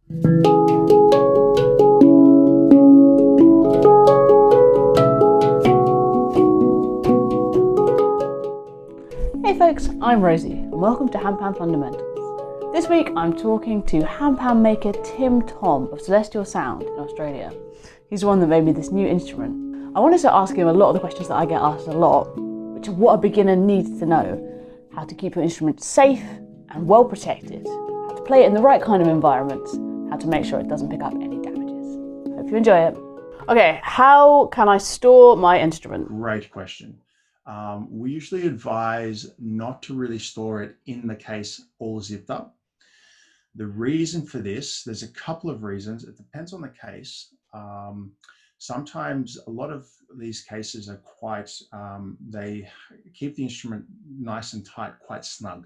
Hey folks, I'm Rosie and welcome to Handpan Fundamentals. This week I'm talking to handpan maker Tim Tom of Celestial Sound in Australia. He's the one that made me this new instrument. I wanted to ask him a lot of the questions that I get asked a lot, which are what a beginner needs to know: how to keep your instrument safe and well protected, how to play it in the right kind of environment, how to make sure it doesn't pick up any damages. Hope you enjoy it. Okay, how can I store my instrument? Great question. We usually advise not to really store it in the case all zipped up. The reason for this, there's a couple of reasons. It depends on the case. Sometimes a lot of these cases are quite, they keep the instrument nice and tight, quite snug.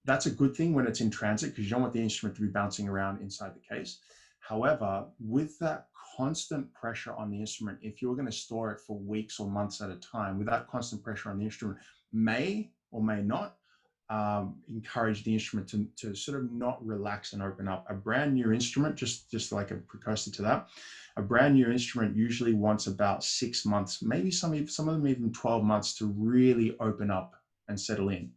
That's a good thing when it's in transit because you don't want the instrument to be bouncing around inside the case. However, with that constant pressure on the instrument, if you're going to store it for weeks or months at a time, with that constant pressure on the instrument, may or may not encourage the instrument to sort of not relax and open up. A brand new instrument, just like a precursor to that, a brand new instrument usually wants about 6 months, maybe some of them even 12 months to really open up and settle in.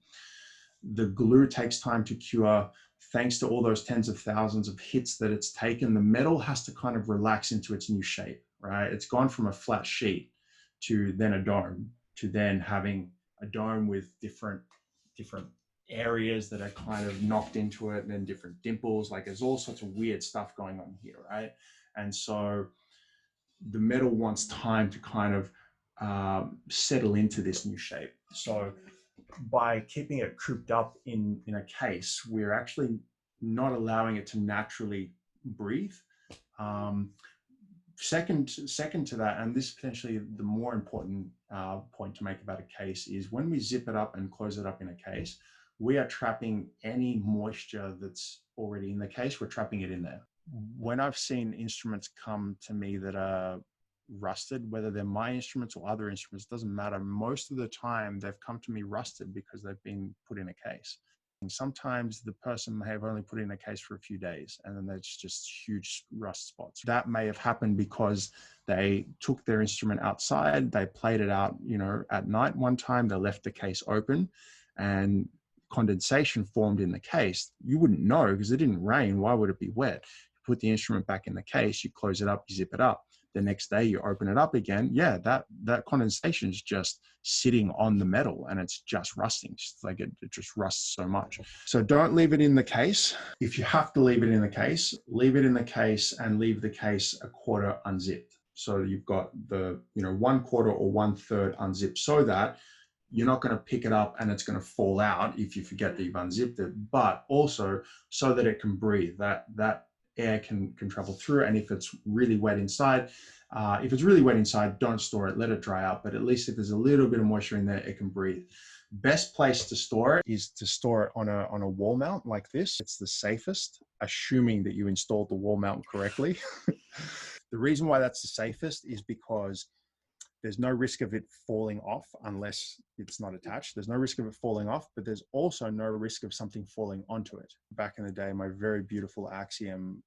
The glue takes time to cure. Thanks to all those tens of thousands of hits that it's taken, the metal has to kind of relax into its new shape, right? It's gone from a flat sheet to then a dome, to then having a dome with different areas that are kind of knocked into it, and then different dimples. Like there's all sorts of weird stuff going on here, right? And so the metal wants time to kind of settle into this new shape. So by keeping it cooped up in a case, we're actually not allowing it to naturally breathe. Second to that, and this is potentially the more important point to make about a case, is when we zip it up and close it up in a case, we are trapping any moisture that's already in the case. We're trapping it in there. When I've seen instruments come to me that are rusted, whether they're my instruments or other instruments, doesn't matter. Most of the time they've come to me rusted because they've been put in a case. And sometimes the person may have only put it in a case for a few days and then there's just huge rust spots. That may have happened because they took their instrument outside, they played it out, at night one time, they left the case open and condensation formed in the case. You wouldn't know because it didn't rain. Why would it be wet? You put the instrument back in the case, you close it up, you zip it up. The next day you open it up again, yeah, that condensation is just sitting on the metal and it's just rusting. It's like it just rusts so much. So don't leave it in the case. If you have to leave it in the case, leave it in the case and leave the case a quarter unzipped. So you've got the 1/4 or 1/3 unzipped, so that you're not going to pick it up and it's going to fall out if you forget that you've unzipped it, but also so that it can breathe, that air can travel through. And if it's really wet inside, don't store it, let it dry out. But at least if there's a little bit of moisture in there, it can breathe. Best place to store it is to store it on a wall mount like this. It's the safest, assuming that you installed the wall mount correctly. The reason why that's the safest is because there's no risk of it falling off unless it's not attached. There's no risk of it falling off, but there's also no risk of something falling onto it. Back in the day, my very beautiful Axiom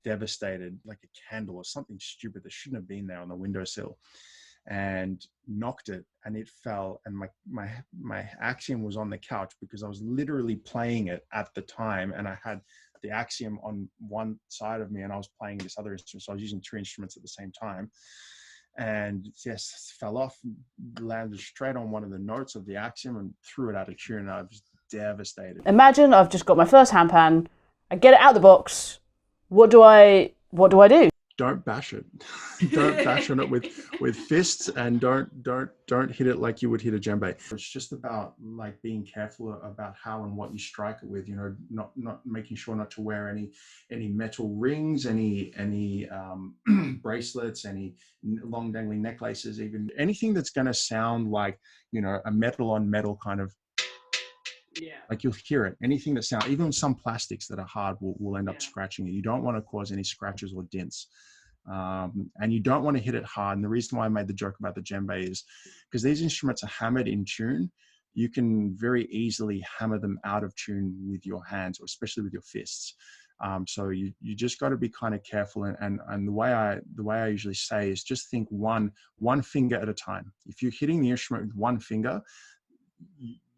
devastated like a candle or something stupid that shouldn't have been there on the windowsill, and knocked it, and it fell, and my Axiom was on the couch because I was literally playing it at the time, and I had the Axiom on one side of me and I was playing this other instrument, so I was using 2 instruments at the same time. And yes, fell off, landed straight on one of the notes of the Axiom and threw it out of tune. And I was devastated. Imagine I've just got my first handpan, I get it out of the box. What do I do? Don't bash it. Don't bash on it with fists, and don't hit it like you would hit a djembe. It's just about like being careful about how and what you strike it with. Not making sure not to wear any metal rings, any bracelets, any long dangling necklaces, even anything that's going to sound like a metal on metal kind of. Yeah. Like you'll hear it. Anything that sounds, even some plastics that are hard will end up scratching it. You don't want to cause any scratches or dents. And you don't want to hit it hard. And the reason why I made the joke about the djembe is because these instruments are hammered in tune. You can very easily hammer them out of tune with your hands, or especially with your fists. So you just got to be kind of careful. And the way I usually say is just think one finger at a time. If you're hitting the instrument with one finger,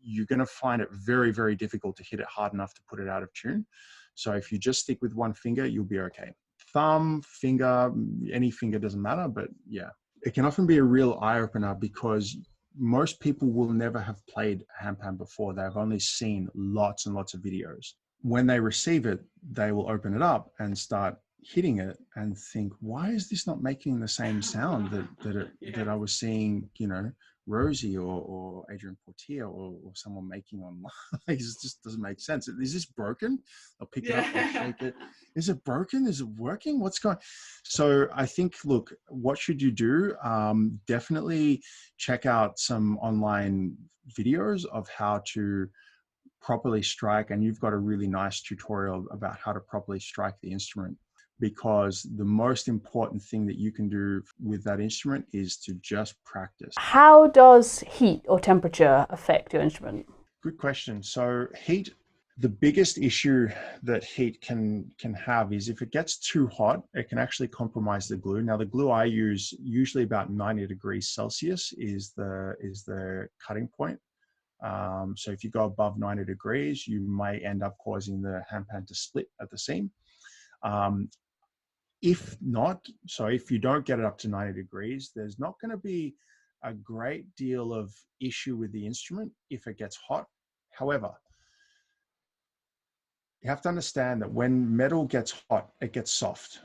you're going to find it very, very difficult to hit it hard enough to put it out of tune. So if you just stick with one finger, you'll be okay. Thumb, finger, any finger doesn't matter, but yeah. It can often be a real eye-opener because most people will never have played handpan before. They've only seen lots and lots of videos. When they receive it, they will open it up and start hitting it and think, why is this not making the same sound that I was seeing, Rosie or Adrian Portier or someone making online? It just doesn't make sense. Is this broken? I'll pick it up, I'll shake it. Is it broken? Is it working? What's going on? So I think, look, what should you do? Definitely check out some online videos of how to properly strike. And you've got a really nice tutorial about how to properly strike the instrument, because the most important thing that you can do with that instrument is to just practice. How does heat or temperature affect your instrument? Good question. So heat, the biggest issue that heat can have is if it gets too hot, it can actually compromise the glue. Now, the glue I use, usually about 90 degrees Celsius is the cutting point. So if you go above 90 degrees, you may end up causing the handpan to split at the seam. If not, so if you don't get it up to 90 degrees, there's not going to be a great deal of issue with the instrument if it gets hot. However, you have to understand that when metal gets hot, it gets soft,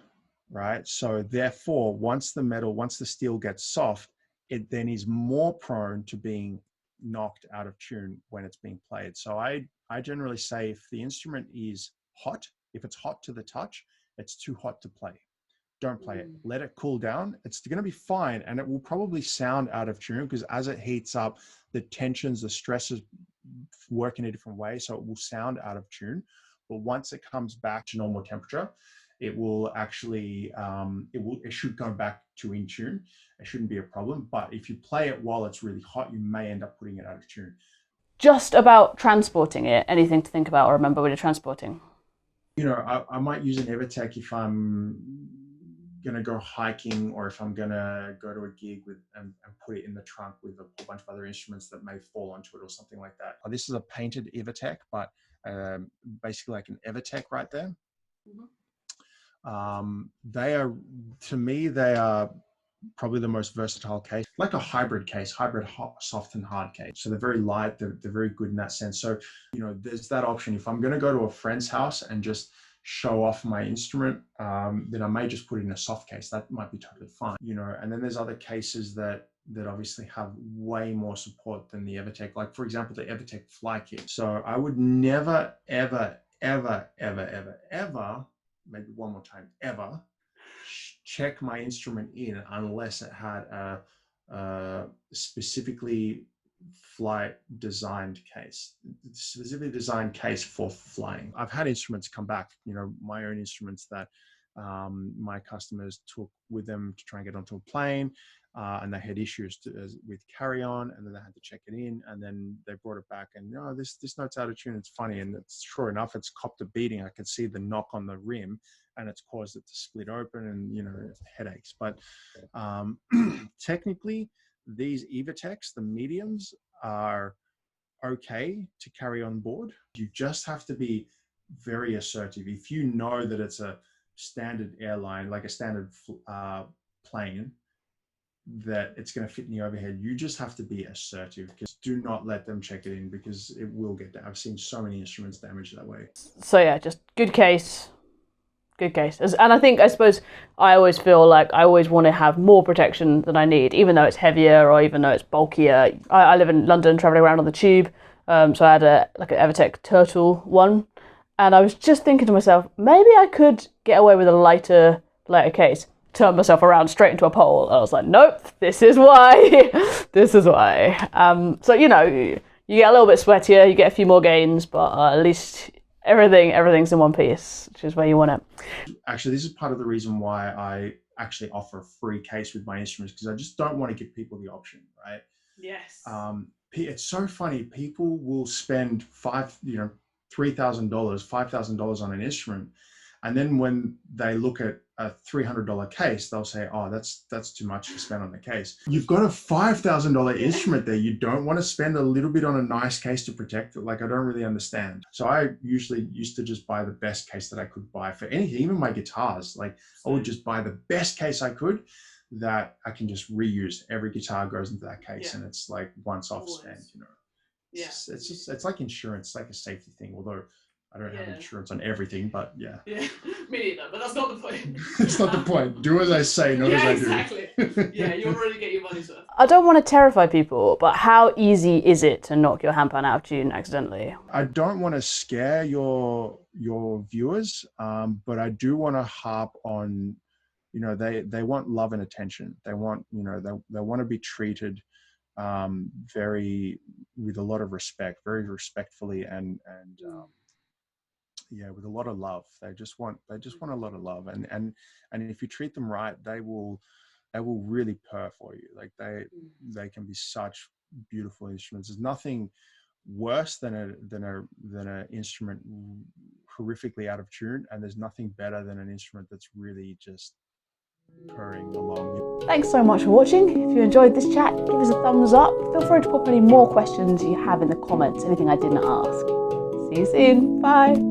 right? So therefore, once the steel gets soft, it then is more prone to being knocked out of tune when it's being played. So I generally say if the instrument is hot, if it's hot to the touch, it's too hot to play. Don't play it. Let it cool down. It's going to be fine, and it will probably sound out of tune because as it heats up, the tensions, the stresses work in a different way, so it will sound out of tune. But once it comes back to normal temperature, it will actually it should go back to in tune. It shouldn't be a problem. But if you play it while it's really hot, you may end up putting it out of tune. Just about transporting it, anything to think about or remember when you're transporting? I might use an Evertech if I'm going to go hiking, or if I'm going to go to a gig and put it in the trunk with a whole bunch of other instruments that may fall onto it or something like that. This is a painted Evertech, but basically like an Evertech right there. They are probably the most versatile case, like a hybrid case, hybrid soft and hard case. So they're very light, they're very good in that sense. So, there's that option. If I'm going to go to a friend's house and just show off my instrument, then I may just put it in a soft case. That might be totally fine, and then there's other cases that obviously have way more support than the Evertech, like for example, the Evertech fly kit. So I would never, ever, ever, ever, ever, ever, maybe one more time, ever check my instrument in unless it had a specifically flight designed case, specifically designed case for flying. I've had instruments come back, my own instruments that my customers took with them to try and get onto a plane, and they had issues with carry-on, and then they had to check it in, and then they brought it back, and this note's out of tune. It's funny, and it's sure enough, it's copped a beating. I could see the knock on the rim, and it's caused it to split open, and headaches. But technically, these Evertechs, the mediums, are okay to carry on board. You just have to be very assertive. If you know that it's a standard airline, like a standard plane, that it's going to fit in the overhead, you just have to be assertive. Because do not let them check it in, because it will get damaged. I've seen so many instruments damaged that way. So yeah, just good case. Good case. And I suppose I always feel like I always want to have more protection than I need, even though it's heavier or even though it's bulkier. I live in London, traveling around on the tube, so I had an Evertech Turtle one, and I was just thinking to myself, maybe I could get away with a lighter case. Turned myself around straight into a pole. I was like, nope, this is why. This is why. So you get a little bit sweatier, you get a few more gains, but at least everything's in one piece, which is where you want it. Actually, this is part of the reason why I actually offer a free case with my instruments, because I just don't want to give people the option, right? Yes. It's so funny. People will spend $3,000, $5,000 on an instrument, And then when they look at a $300 case, they'll say, oh, that's too much to spend on the case. You've got a $5,000 instrument there. You don't want to spend a little bit on a nice case to protect it. Like, I don't really understand. So I usually used to just buy the best case that I could buy for anything, even my guitars. Like, I would just buy the best case I could that I can just reuse. Every guitar goes into that case, and it's like once off spend, you know. It's like insurance, like a safety thing, although I don't have insurance on everything, but yeah. Yeah, me neither, but that's not the point. It's not the point. Do as I say, not as I do. Exactly. Yeah, you'll really get your money's worth. I don't want to terrify people, but how easy is it to knock your handpan out of tune accidentally? I don't want to scare your viewers, but I do want to harp on, you know, they want love and attention. They want, you know, they want to be treated with a lot of respect, very respectfully, and yeah, with a lot of love. They just want a lot of love, and if you treat them right, they will really purr for you. Like they can be such beautiful instruments. There's nothing worse than an instrument horrifically out of tune, and there's nothing better than an instrument that's really just purring along. Thanks so much for watching. If you enjoyed this chat, give us a thumbs up. Feel free to pop any more questions you have in the comments, anything I didn't ask. See you soon. Bye.